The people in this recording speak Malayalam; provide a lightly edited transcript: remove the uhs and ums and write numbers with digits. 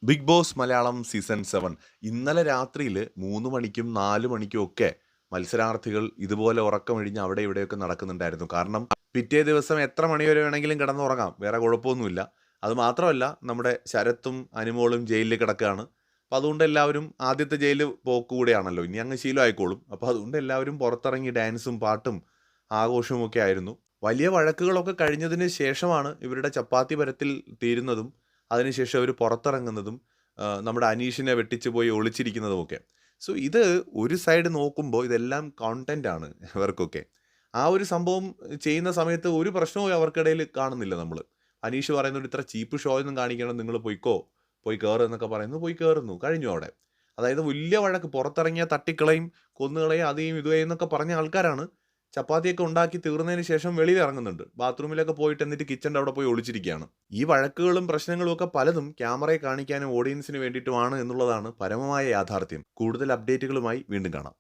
ബിഗ് ബോസ് മലയാളം സീസൺ 7 ഇന്നലെ രാത്രിയിൽ 3 മണിക്കും 4 മണിക്കും ഒക്കെ മത്സരാർത്ഥികൾ ഇതുപോലെ ഉറക്കമൊഴിഞ്ഞ് അവിടെ ഇവിടെയൊക്കെ നടക്കുന്നുണ്ടായിരുന്നു. കാരണം പിറ്റേ ദിവസം എത്ര മണി വരെ വേണമെങ്കിലും കിടന്നുറങ്ങാം, വേറെ കുഴപ്പമൊന്നുമില്ല. അത് മാത്രമല്ല, നമ്മുടെ ശരത്തും അനുമോളും ജയിലിൽ കിടക്കുകയാണ്. അപ്പോൾ അതുകൊണ്ട് എല്ലാവരും ആദ്യത്തെ ജയിൽ പോക്ക് കൂടെയാണല്ലോ, ഇനി അങ്ങ് ശീലമായിക്കോളും. അപ്പോൾ അതുകൊണ്ട് എല്ലാവരും പുറത്തിറങ്ങി ഡാൻസും പാട്ടും ആഘോഷവും ഒക്കെ ആയിരുന്നു. വലിയ വഴക്കുകളൊക്കെ കഴിഞ്ഞതിന് ശേഷമാണ് ഇവരുടെ ചപ്പാത്തി പരത്തിൽ തീരുന്നതും അതിനുശേഷം അവർ പുറത്തിറങ്ങുന്നതും നമ്മുടെ അനീഷിനെ വെട്ടിച്ച് പോയി ഒളിച്ചിരിക്കുന്നതുമൊക്കെ. സോ ഇത് ഒരു സൈഡ് നോക്കുമ്പോൾ ഇതെല്ലാം കോണ്ടന്റ് ആണ് ഇവർക്കൊക്കെ. ആ ഒരു സംഭവം ചെയ്യുന്ന സമയത്ത് ഒരു പ്രശ്നവും അവർക്കിടയിൽ കാണുന്നില്ല നമ്മൾ. അനീഷ് പറയുന്നുണ്ട്, ഇത്ര ചീപ്പ് ഷോ ഒന്നും കാണിക്കണം, നിങ്ങൾ പോയിക്കോ, പോയി കയറ് എന്നൊക്കെ പറയുന്നു. പോയി കയറുന്നു, കഴിഞ്ഞു അവിടെ. അതായത് വലിയ വഴക്ക്, പുറത്തിറങ്ങിയ തട്ടിക്കളയും കൊന്നുകളയും അതെയും ഇതുകയും എന്നൊക്കെ പറഞ്ഞ ആൾക്കാരാണ് ചപ്പാത്തിയൊക്കെ ഉണ്ടാക്കി തീർന്നതിന് ശേഷം വെളിയിൽ ഇറങ്ങുന്നുണ്ട്. ബാത്റൂമിലൊക്കെ പോയിട്ട് എന്നിട്ട് കിച്ചൻ്റെ അവിടെ പോയി ഒളിച്ചിരിക്കുകയാണ്. ഈ വഴക്കുകളും പ്രശ്നങ്ങളും ഒക്കെ പലതും ക്യാമറയെ കാണിക്കാനും ഓഡിയൻസിന് വേണ്ടിയിട്ടുമാണ് എന്നുള്ളതാണ് പരമമായ യാഥാർത്ഥ്യം. കൂടുതൽ അപ്ഡേറ്റുകളുമായി വീണ്ടും കാണാം.